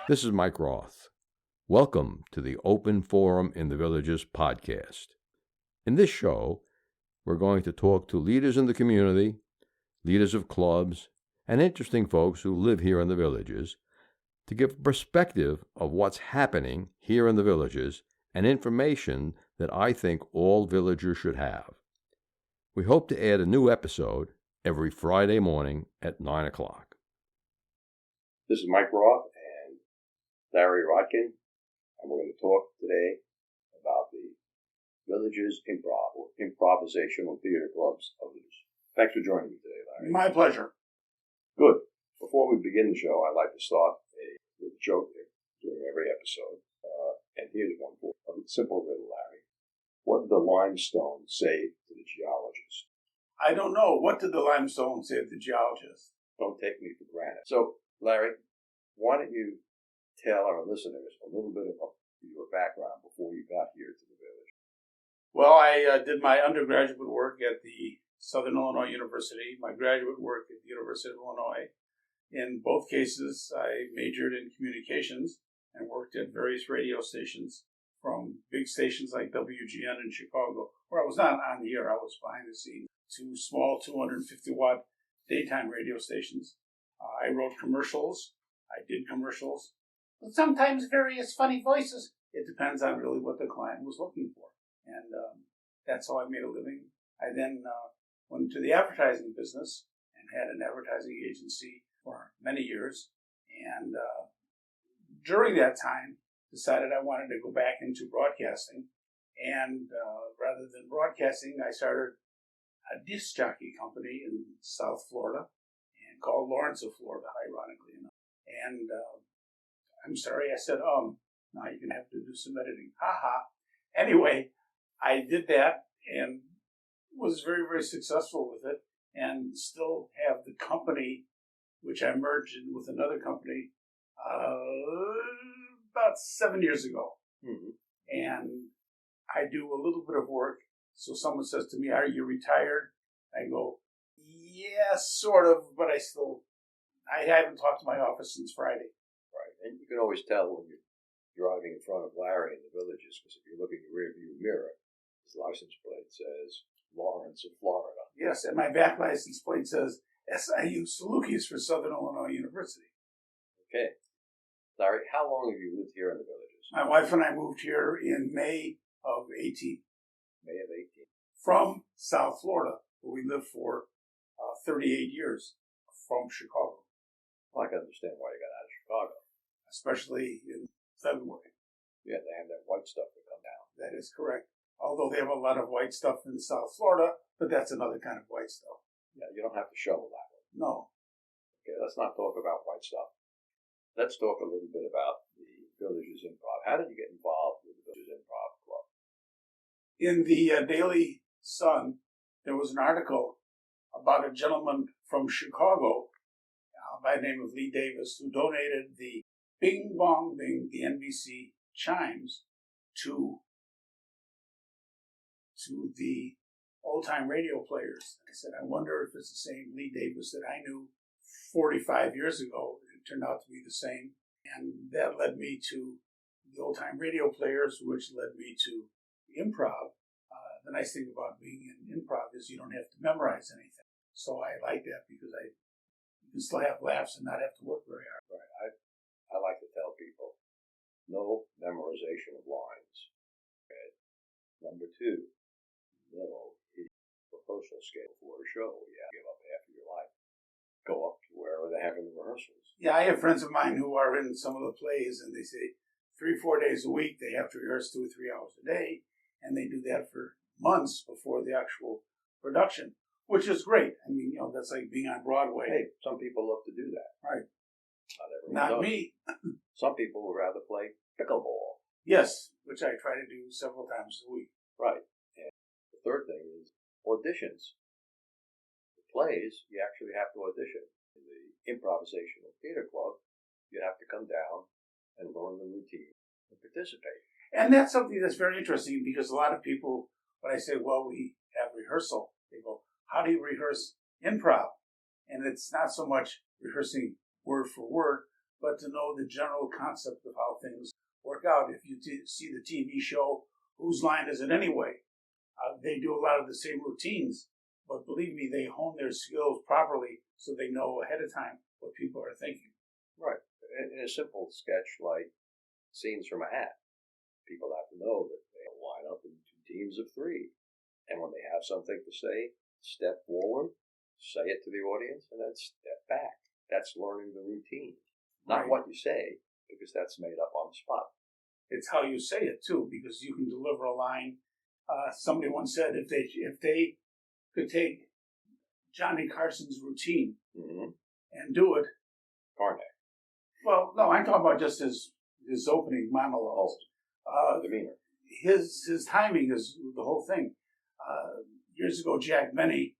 This is Mike Roth. Welcome to the Open Forum in the Villages podcast. In this show, we're going to talk to leaders in the community, leaders of clubs, and interesting folks who live here in the villages to give a perspective of what's happening here in the villages and information that I think all villagers should have. We hope to add a new episode every Friday morning at 9 o'clock. This is Mike Roth and Larry Rodkin, and we're going to talk today about the Villages Improv, or Improvisational Theater Clubs of the Villages. Thanks for joining me today, Larry. My pleasure. Good. Before we begin the show, I'd like to start with a joke during every episode. And here's one for a simple riddle, Larry. What did the limestone say to the geologist? I don't know. What did the limestone say to the geologist? Don't take me for granted. So, Larry, why don't you tell our listeners a little bit about your background before you got here to the village? Well, I did my undergraduate work at the Southern Illinois University, my graduate work at the University of Illinois. In both cases, I majored in communications and worked at various radio stations, from big stations like WGN in Chicago, where I was not on the air, I was behind the scenes, to small 250-watt daytime radio stations. I wrote commercials, I did commercials, but sometimes various funny voices. It depends on really what the client was looking for. And that's how I made a living. I then went into the advertising business and had an advertising agency for many years. And during that time, decided I wanted to go back into broadcasting. And rather than broadcasting, I started a disc jockey company in South Florida, and called Lawrence of Florida, ironically enough. And I'm sorry, I said, now you're going to have to do some editing. Anyway, I did that and was very, very successful with it, and still have the company, which I merged in with another company about 7 years ago. Mm-hmm. And I do a little bit of work. So someone says to me, "Are you retired?" I go, "Yeah, sort of, but I haven't talked to my office since Friday." Right. And you can always tell when you're driving in front of Larry in the villages, because if you look in your rearview mirror, his license plate says Lawrence of Florida. Yes, and my back license plate says SIU Salukis for Southern Illinois University. Okay. Larry, how long have you lived here in the villages? My wife and I moved here in May of 18. May of 18. From South Florida, where we lived for 38 years, from Chicago. Well, I can understand why you got out of Chicago. Especially in February. Yeah, they have that white stuff that come down. That is correct. Although they have a lot of white stuff in South Florida, but that's another kind of white stuff. Yeah, you don't have to shovel that one. No. Okay, let's not talk about white stuff. Let's talk a little bit about the Villages Improv. How did you get involved with the Villages Improv Club? In the Daily Sun, there was an article about a gentleman from Chicago by the name of Lee Davis, who donated the Bing Bong Bing, the NBC chimes, to the old-time radio players. I said, I wonder if it's the same Lee Davis that I knew 45 years ago. It turned out to be the same. And that led me to the old-time radio players, which led me to improv. The nice thing about being in improv is you don't have to memorize anything. So I like that because you can still have laughs and not have to work very hard. Right. I like to tell people, no memorization of lines. Okay. Number two, no rehearsal scale for a show. Yeah, give up half of your life. Go up to wherever they're having the rehearsals. Yeah, I have friends of mine who are in some of the plays, and they say 3-4 days a week they have to rehearse 2 or 3 hours a day, and they do that for months before the actual production, which is great. I mean, that's like being on Broadway. Hey, some people love to do that. Right. Not Not me. Some people would rather play pickleball. Yes, which I try to do several times a week. Right. And the third thing is auditions. The plays, you actually have to audition. In the Improvisational Theater Club, you have to come down and learn the routine and participate. And that's something that's very interesting, because a lot of people, when I say, well, we have rehearsal, they go, how do you rehearse improv? And it's not so much rehearsing word for word, but to know the general concept of how things work out. If you see the TV show, Whose Line Is It Anyway? They do a lot of the same routines, but believe me, they hone their skills properly so they know ahead of time what people are thinking. Right. In a simple sketch like Scenes from a Hat, people have to know that they'll line up in 2 teams of 3. And when they have something to say, step forward, say it to the audience, and then step back. That's learning the routine. Not what you say, because that's made up on the spot. It's how you say it, too, because you can deliver a line. Somebody once said if they could take Johnny Carson's routine and do it. Carnegie. Well, no, I'm talking about just his opening monologues. Demeanor. His timing is the whole thing. Years ago, Jack Benny,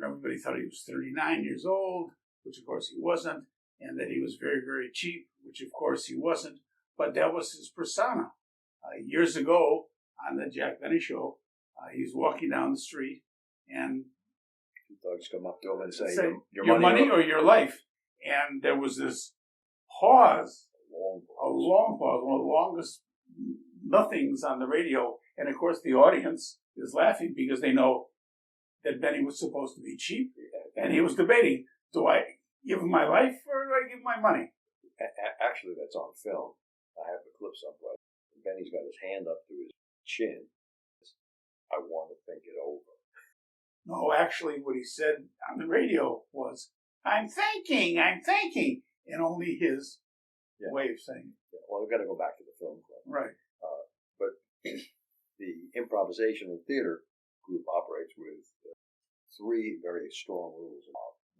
everybody thought he was 39 years old, which of course he wasn't, and that he was very, very cheap, which of course he wasn't. But that was his persona. Years ago, on the Jack Benny show, he was walking down the street, and 2 thugs come up to him and say your money or your life. And there was this pause, a long pause, one of the longest nothings on the radio. And of course, the audience is laughing because they know that Benny was supposed to be cheap. And he was debating, do I give him my life or do I give him my money? Actually, that's on film. I have the clip someplace. Benny's got his hand up to his chin. I want to think it over. No, actually, what he said on the radio was, I'm thinking, and only his way of saying it. Yeah, well, we've got to go back to the film club. Right. But the Improvisational theater group operates with 3 very strong rules.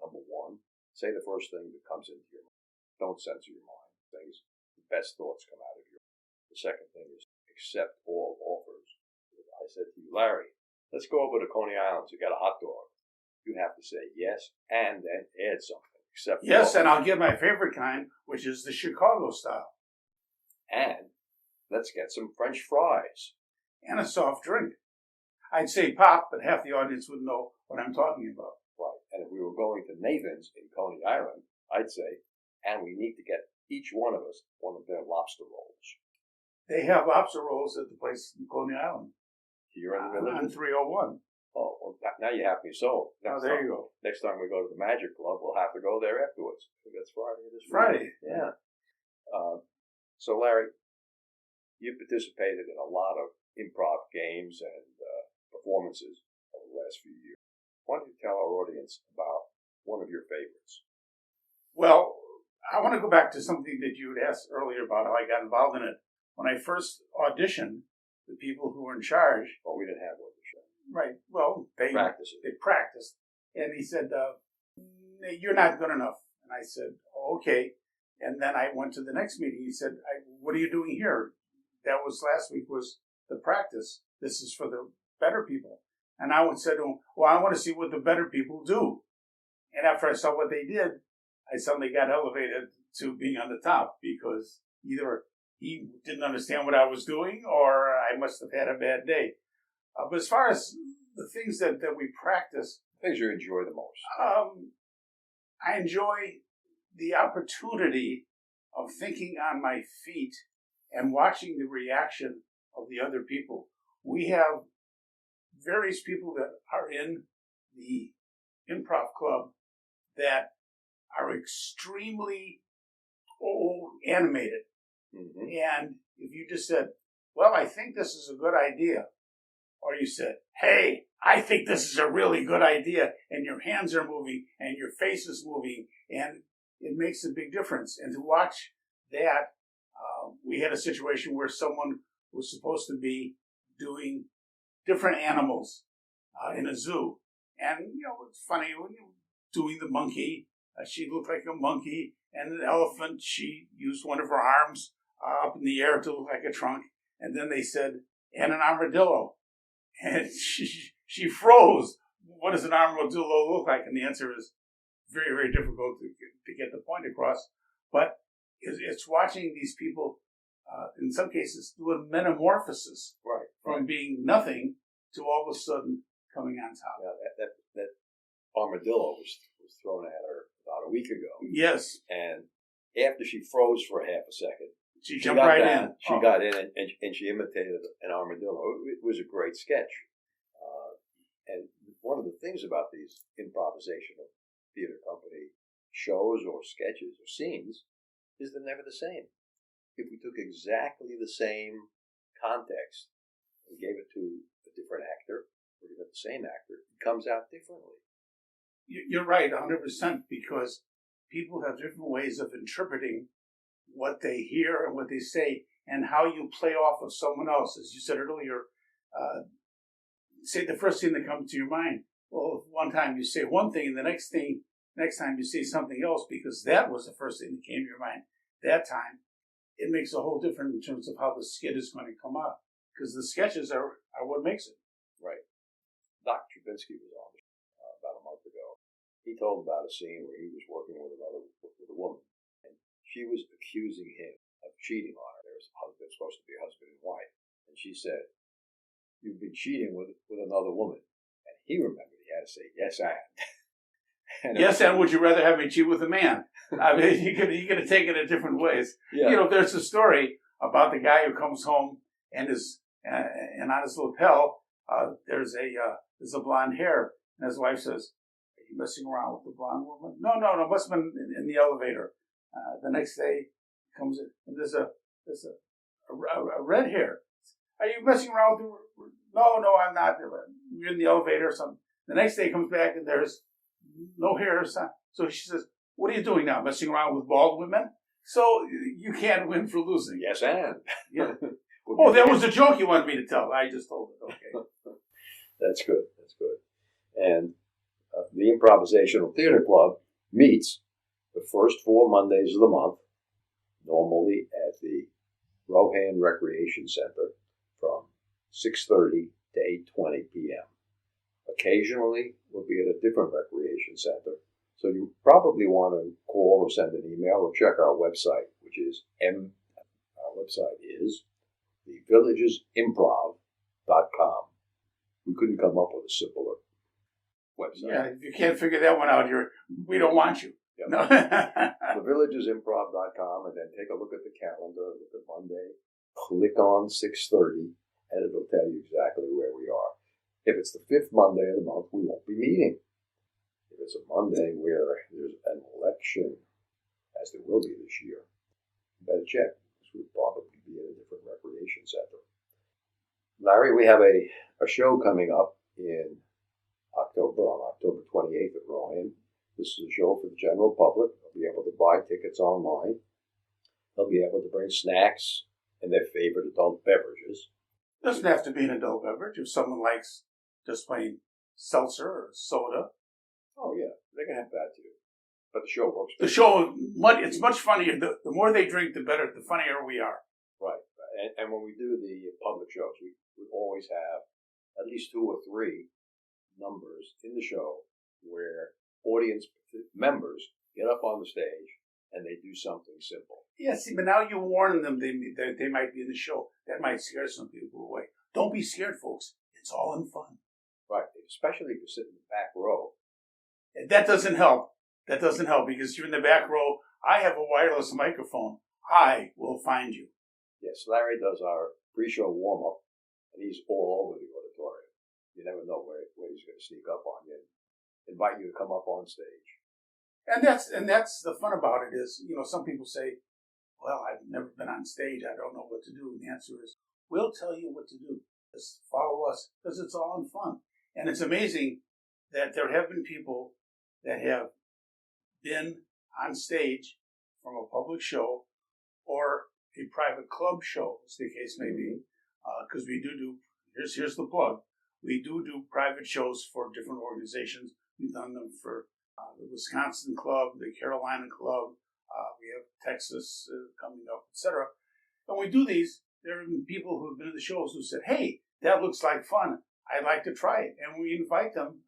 Number 1, say the first thing that comes into your mind. Don't censor your mind. The best thoughts come out of your mind. The second thing is accept all offers. If I said to you, Larry, let's go over to Coney Island to get a hot dog. You have to say yes and then add something. Accept yes, and I'll get my favorite kind, which is the Chicago style. And let's get some French fries. And a soft drink. I'd say pop, but half the audience would know what I'm talking about. Right. And if we were going to Nathan's in Coney Island, I'd say, and we need to get each one of us one of their lobster rolls. They have lobster rolls at the place in Coney Island. Here in the village? On 301. Oh, well, now you have me sold. There you go. Next time we go to the Magic Club, we'll have to go there afterwards. I think that's Friday this week. Friday. Yeah. So, Larry, you participated in a lot of improv games and performances over the last few years. Why don't you tell our audience about one of your favorites? Well, I want to go back to something that you had asked earlier about how I got involved in it. When I first auditioned, the people who were in charge... Well, we didn't have audition. Right. Well, they practiced. And he said, you're not good enough. And I said, okay. And then I went to the next meeting. He said, what are you doing here? That was last week was the practice. This is for the better people. And I said to him, well, I want to see what the better people do. And after I saw what they did, I suddenly got elevated to being on the top because either he didn't understand what I was doing or I must have had a bad day. But as far as the things that we practice... Things you enjoy the most? I enjoy the opportunity of thinking on my feet and watching the reaction of the other people. We have various people that are in the improv club that are extremely animated. Mm-hmm. And if you just said, well, I think this is a good idea, or you said, hey, I think this is a really good idea, and your hands are moving and your face is moving, and it makes a big difference. And to watch that, we had a situation where someone was supposed to be doing different animals in a zoo. And, it's funny, when you doing the monkey, she looked like a monkey, and an elephant, she used one of her arms up in the air to look like a trunk. And then they said, and an armadillo. And she froze. What does an armadillo look like? And the answer is very, very difficult to get the point across. But it's watching these people, in some cases, do a metamorphosis from being nothing to all of a sudden coming on top. Yeah, that armadillo was thrown at her about a week ago. Yes. And after she froze for a half a second, She jumped right in. She got in and she imitated an armadillo. It was a great sketch. And one of the things about these improvisational theater company shows or sketches or scenes is they're never the same. If we took exactly the same context and gave it to a different actor, or give it the same actor, it comes out differently. You're right, 100%, because people have different ways of interpreting what they hear and what they say, and how you play off of someone else. As you said earlier, say the first thing that comes to your mind. Well, one time you say one thing, and the next time you say something else, because that was the first thing that came to your mind that time. It makes a whole difference in terms of how the skit is going to come out, because the sketches are what makes it. Right. Dr. Trubinsky was on about a month ago. He told about a scene where he was working with a woman, and she was accusing him of cheating on her. They're supposed to be husband and wife, and she said, "You've been cheating with another woman." And he remembered he had to say, "Yes, and." Yes, and would you rather have me cheat with a man? I mean, you could have taken it different ways. Yeah. You know, there's a story about the guy who comes home and and on his lapel there's a blonde hair, and his wife says, "Are you messing around with the blonde woman?" No, must have been in the elevator. The next day comes in, and there's a red hair. "Are you messing around with the?" No, I'm not. We're in the elevator or something. The next day comes back and there's no hair or something. So she says, "What are you doing now? Messing around with bald women?" So you can't win for losing. Yes, and. Yeah. Oh, that was a joke you wanted me to tell. I just told it. Okay. That's good. And the Improvisational Theater Club meets the first 4 Mondays of the month, normally at the Rohan Recreation Center from 6:30 to 8:20 p.m. Occasionally, we'll be at a different recreation center, so you probably want to call or send an email or check our website, which is our website is thevillagesimprov.com. We couldn't come up with a simpler website. Yeah, if you can't figure that one out, we don't want you. Yep. No. thevillagesimprov.com, and then take a look at the calendar, look at Monday, click on 6:30, and it'll tell you exactly where we are. If it's the 5th Monday of the month, we won't be meeting. If it's a Monday where there's an election, as there will be this year, you better check, because we'll probably be at a different recreation center. Larry, we have a show coming up in October, on October 28th at Rohan. This is a show for the general public. They'll be able to buy tickets online. They'll be able to bring snacks and their favorite adult beverages. Doesn't have to be an adult beverage. If someone likes just plain seltzer or soda. Oh, yeah. They can have that, too. But the show works. The show, it's much funnier. The more they drink, the better, the funnier we are. Right. And when we do the public shows, we always have at least 2 or 3 numbers in the show where audience members get up on the stage and they do something simple. Yeah, see, but now you warn them they might be in the show. That might scare some people away. Don't be scared, folks. It's all in fun. Right. Especially if you sit in the back row. That doesn't help. Because you're in the back row. I have a wireless microphone. I will find you. Yes, Larry does our pre-show warm-up, and he's all over the auditorium. You never know where he's going to sneak up on you and invite you to come up on stage. And that's the fun about it is, some people say, "Well, I've never been on stage. I don't know what to do." And the answer is, we'll tell you what to do. Just follow us, because it's all in fun. And it's amazing that there have been people that have been on stage from a public show or a private club show, as the case may be, because we do here's the plug. We do private shows for different organizations. We've done them for the Wisconsin Club, the Carolina Club. We have Texas coming up, etc. When we do these, there have been people who have been in the shows who said, "Hey, that looks like fun. I'd like to try it." And we invite them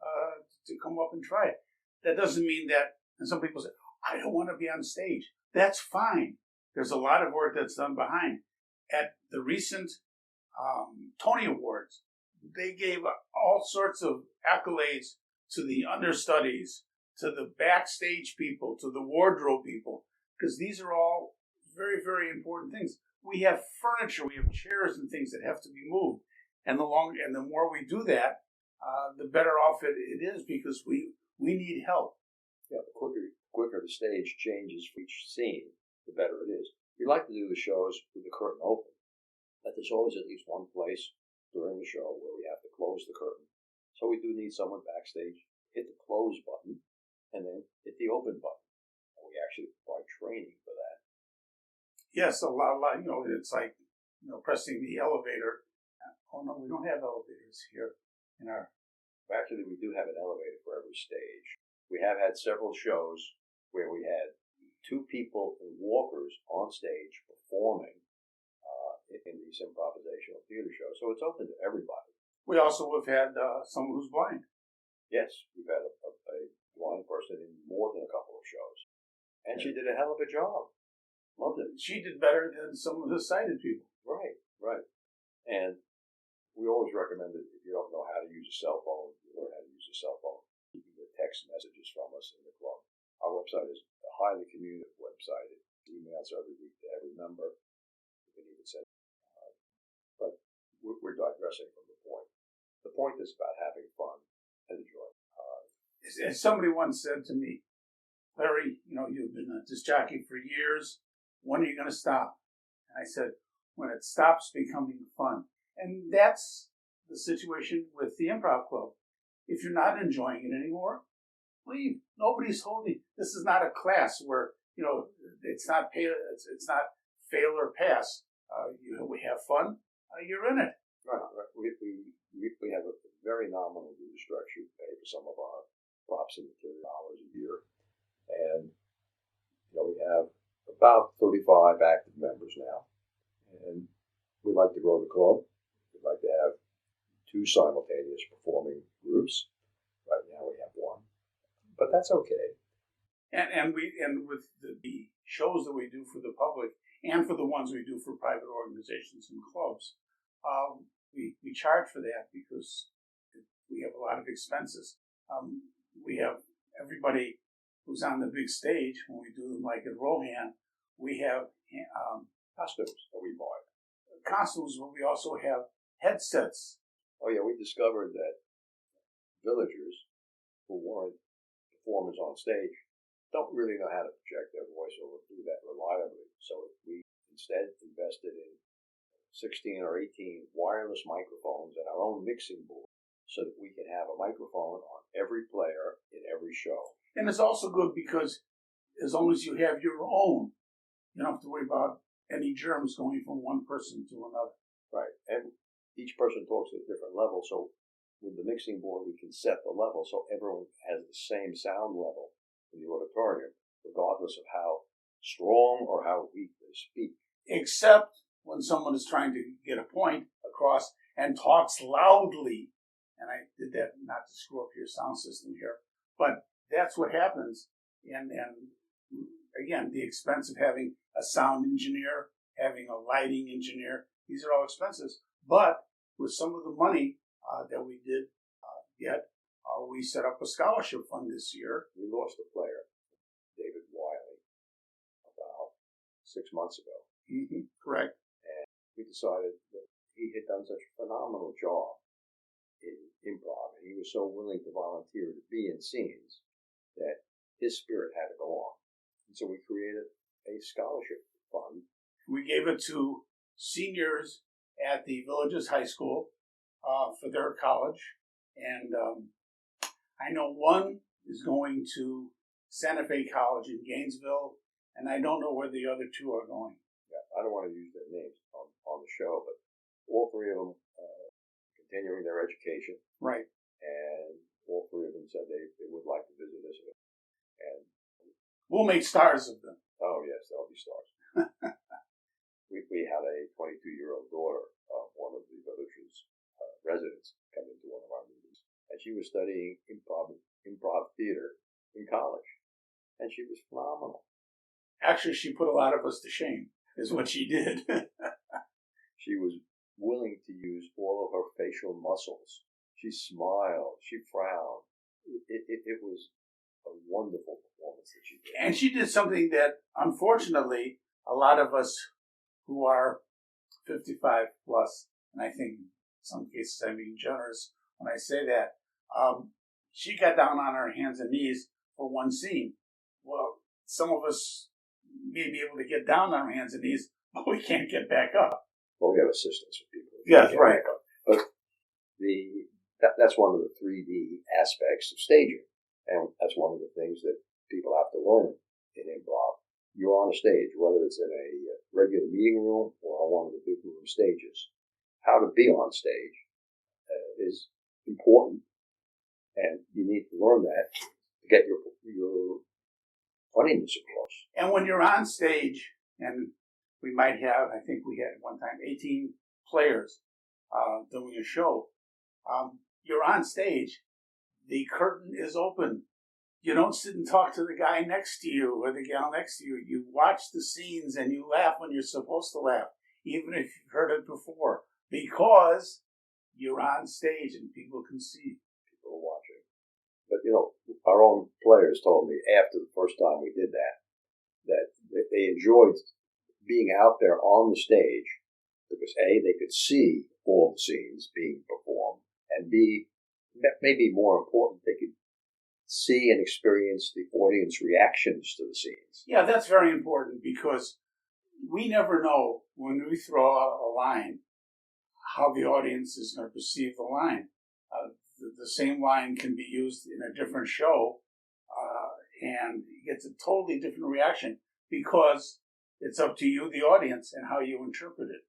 to come up and try it. That doesn't mean that, and some people say, "I don't want to be on stage." That's fine. There's a lot of work that's done behind. At the recent Tony Awards, they gave all sorts of accolades to the understudies, to the backstage people, to the wardrobe people. because these are all very, very important things. We have furniture, we have chairs and things that have to be moved, and the more we do that, the better off it is, because we need help. Yeah, the quicker the stage changes for each scene, the better it is. We like to do the shows with the curtain open, but there's always at least one place during the show where we have to close the curtain. So we do need someone backstage hit the close button and then hit the open button. And we actually provide training for that. Yes, a lot. It's like pressing the elevator. Oh no, we don't have elevators here in our. Actually, we do have an elevator for every stage. We have had several shows where we had 2 people in walkers on stage performing in these improvisational theater shows. So it's open to everybody. We also have had someone who's blind. Yes, we've had a blind person in more than a couple of shows. And she did a hell of a job. Loved it. She did better than some of the sighted people. Right. And we always recommend that if you don't know how to use a cell phone, you learn how to use a cell phone. You can get text messages from us in the club. Our website is a highly communicative website. It emails every week to every member. You can even send. But we're digressing from the point. The point is about having fun and enjoying. As somebody once said to me, Larry, you've been a disc jockey for years. When are you going to stop? And I said, when it stops becoming fun. And that's the situation with the Improv Club. If you're not enjoying it anymore, leave. Nobody's holding. This is not a class where it's not it's not fail or pass. We have fun. You're in it. Right. We have a very nominal dues structure. We pay for some of our props and material hours a year, and we have about 35 active members now, and we like to grow the club. We'd like to have 2 simultaneous performing groups. Right now we have 1, but that's okay. And with the shows that we do for the public and for the ones we do for private organizations and clubs, we charge for that because we have a lot of expenses. We have everybody who's on the big stage when we do them, like at Rohan. We have Costumes that we buy. Costumes, but we also have headsets. Oh yeah, we discovered that villagers who weren't performers on stage don't really know how to project their voice or do that reliably. So we instead invested in 16 or 18 wireless microphones and our own mixing board so that we can have a microphone on every player in every show. And it's also good because as long as you have your own, you don't have to worry about any germs going from one person to another. Right. And each person talks at a different level. So with the mixing board, we can set the level so everyone has the same sound level in the auditorium, regardless of how strong or how weak they speak. Except when someone is trying to get a point across and talks loudly. And I did that not to screw up your sound system here, but that's what happens. And again, the expense of having a sound engineer, having a lighting engineer, these are all expenses. But with some of the money that we did get, we set up a scholarship fund this year. We lost a player, David Wiley, about 6 months ago. Mm-hmm, correct. And we decided that he had done such a phenomenal job in improv, and he was so willing to volunteer to be in scenes that his spirit had to go on. And so we created a scholarship fund. We gave it to seniors at the Villages High School for their college. And I know one is going to Santa Fe College in Gainesville, and I don't know where the other 2 are going. Yeah, I don't want to use their names on the show, but all 3 of them continuing their education. Right. And all 3 of them said they would like to visit us. And we'll make stars of them. Oh, yes, there'll be stars. We had a 22-year-old daughter of one of the village's residents come into one of our meetings. And she was studying improv theater in college. And she was phenomenal. Actually, she put a lot of us to shame, is what she did. She was willing to use all of her facial muscles. She smiled. She frowned. It was a wonderful performance that she did. And she did something that, unfortunately, a lot of us who are 55 plus, and I think in some cases I'm being generous when I say that, she got down on her hands and knees for one scene. Well, some of us may be able to get down on our hands and knees, but we can't get back up. Well, we have assistance for people. Yes, right. But that's one of the 3D aspects of staging. And that's one of the things that people have to learn in improv. You're on a stage, whether it's in a regular meeting room or on one of the big room stages. How to be on stage is important, and you need to learn that to get your funniness across. And when you're on stage, and we might have, I think we had one time 18 players doing a show, you're on stage, the curtain is open. You don't sit and talk to the guy next to you or the gal next to you. You watch the scenes and you laugh when you're supposed to laugh, even if you've heard it before, because you're on stage and people can see. People are watching. But, our own players told me after the first time we did that they enjoyed being out there on the stage because, A, they could see all the scenes being performed, and B, maybe more important, they could see and experience the audience reactions to the scenes. Yeah, that's very important because we never know when we throw out a line how the audience is going to perceive the line. The same line can be used in a different show and it gets a totally different reaction because it's up to you, the audience, and how you interpret it.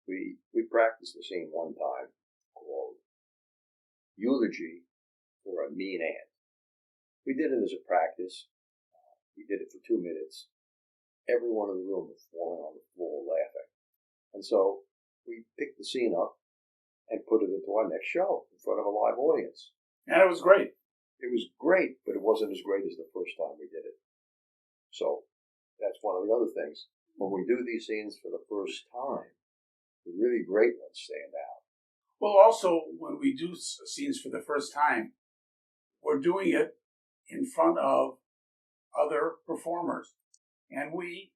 We practiced the scene one time called Eulogy for a Mean Aunt. We did it as a practice. We did it for 2 minutes. Everyone in the room was falling on the floor laughing. And so we picked the scene up and put it into our next show in front of a live audience. And it was great. It was great, but it wasn't as great as the first time we did it. So that's one of the other things. When we do these scenes for the first time, the really great ones stand out. Well, also, when we do scenes for the first time, we're doing it in front of other performers. And we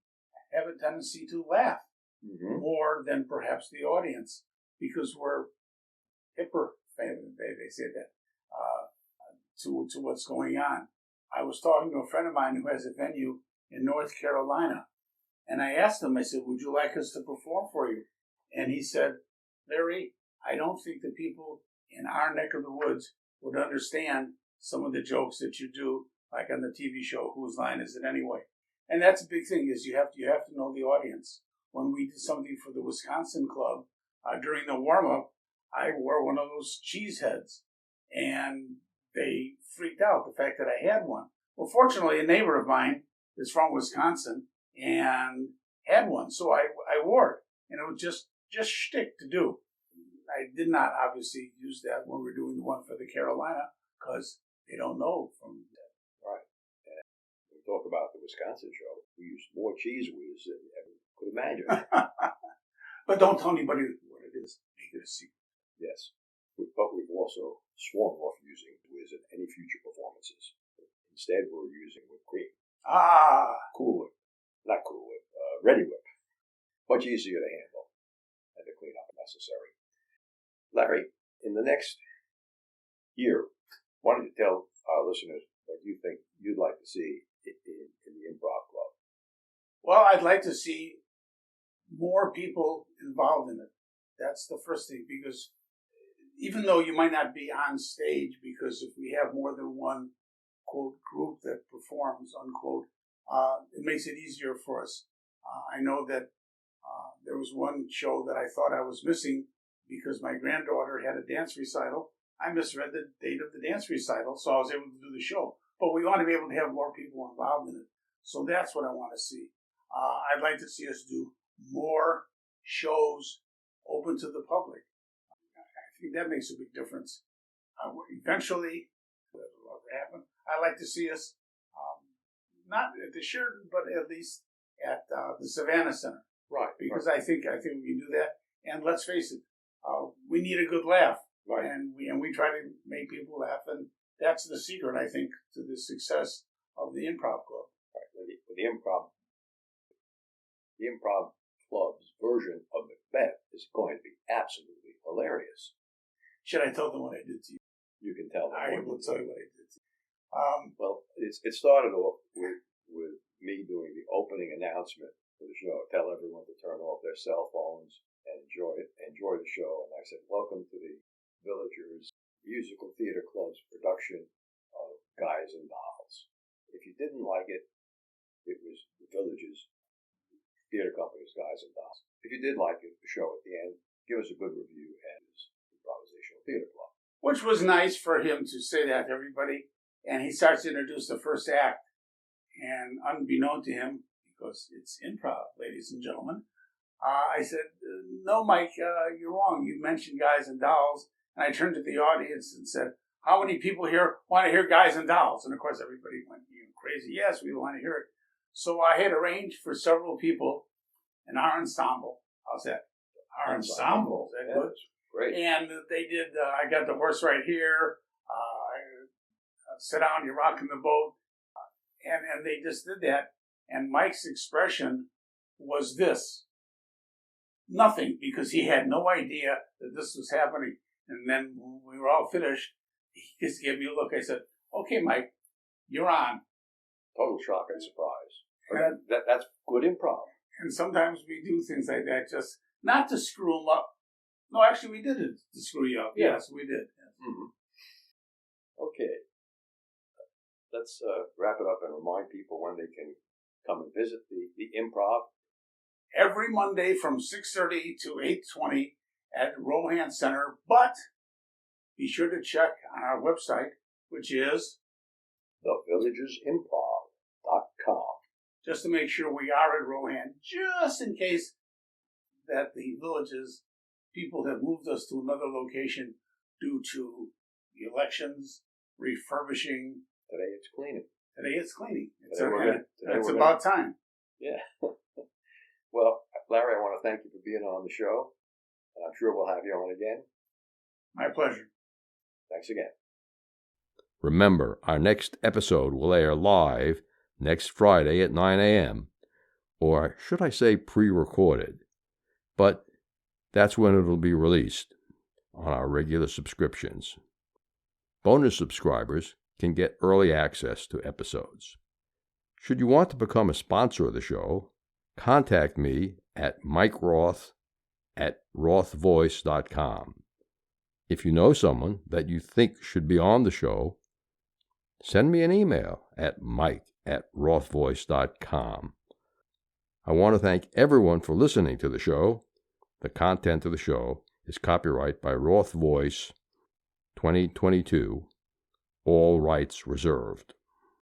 have a tendency to laugh more than perhaps the audience because we're hipper, they say that, to what's going on. I was talking to a friend of mine who has a venue in North Carolina, and I asked him, I said, would you like us to perform for you? And he said, Larry, I don't think the people in our neck of the woods would understand some of the jokes that you do, like on the TV show, Whose Line Is It Anyway? And that's a big thing, is you have to know the audience. When we did something for the Wisconsin club, during the warm-up, I wore one of those cheese heads, and they freaked out the fact that I had one. Well, fortunately, a neighbor of mine is from Wisconsin and had one, so I wore it, and it was just shtick to do. I did not obviously use that when we were doing the one for the Carolina because they don't know from that. Right. And when we talk about the Wisconsin show, we used more cheese whiz than you ever could imagine. But don't tell anybody what it is. Make it a secret. Yes. But we've also sworn off using whiz in any future performances. Instead, we're using whipped cream. Cool Whip. Not Cool Whip. Ready Whip. Much easier to handle and to clean up if necessary. Larry, in the next year, why don't you tell our listeners what you think you'd like to see in the Improv Club? Well, I'd like to see more people involved in it. That's the first thing, because even though you might not be on stage, because if we have more than one, quote, group that performs, unquote, it makes it easier for us. I know that there was one show that I thought I was missing because my granddaughter had a dance recital. I misread the date of the dance recital, so I was able to do the show. But we want to be able to have more people involved in it. So that's what I want to see. I'd like to see us do more shows open to the public. I think that makes a big difference. Eventually, whatever happen, I'd like to see us, not at the Sheraton, but at least at the Savannah Center. Right. Because I think we can do that. And let's face it, we need a good laugh. Right. And we try to make people laugh. And that's the secret, I think, to the success of the Improv Club. Right. The improv club's version of Macbeth is going to be absolutely hilarious. Should I tell them what I did to you? You can tell them. I will tell you what I did to you. Well, it started off with me doing the opening announcement for the show. Tell everyone to turn off their cell phones and enjoy the show. And I said, welcome to the Villagers Musical Theater Club's production of Guys and Dolls. If you didn't like it, it was the Villagers Theater Company's Guys and Dolls. If you did like it, the show at the end, give us a good review at his Improvisational Theater Club. Which was nice for him to say that to everybody. And he starts to introduce the first act. And unbeknown to him, because it's improv, ladies and gentlemen, I said, no, Mike, you're wrong. You mentioned Guys and Dolls. And I turned to the audience and said, how many people here want to hear Guys and Dolls? And of course, everybody went crazy. Yes, we want to hear it. So I had arranged for several people in our ensemble. How's that? Our ensemble. Is that good? Great. And they did, I got the horse right here. Sit down, you're rocking the boat. And they just did that. And Mike's expression was this. Nothing, because he had no idea that this was happening. And then when we were all finished, he just gave me a look. I said, okay, Mike, you're on. Total shock and surprise. That's good improv. And sometimes we do things like that just not to screw them up. No, actually, we did it to screw you up. Yeah. Yes, we did. Yes. Mm-hmm. Okay. Let's wrap it up and remind people when they can come and visit the Improv. Every Monday from 6:30 to 8:20 at Rohan Center. But be sure to check on our website, which is thevillagersimprov.com. just to make sure we are at Rohan, just in case that the Villages people have moved us to another location due to the elections, refurbishing. Today it's cleaning. It's about time. Yeah. Well, Larry, I want to thank you for being on the show. And I'm sure we'll have you on again. My pleasure. Thanks again. Remember, our next episode will air live next Friday at 9 a.m., or should I say pre-recorded, but that's when it'll be released on our regular subscriptions. Bonus subscribers can get early access to episodes. Should you want to become a sponsor of the show, contact me at mikeroth@rothvoice.com. If you know someone that you think should be on the show, send me an email at mike@rothvoice.com. I want to thank everyone for listening to the show. The content of the show is copyright by Roth Voice 2022, all rights reserved.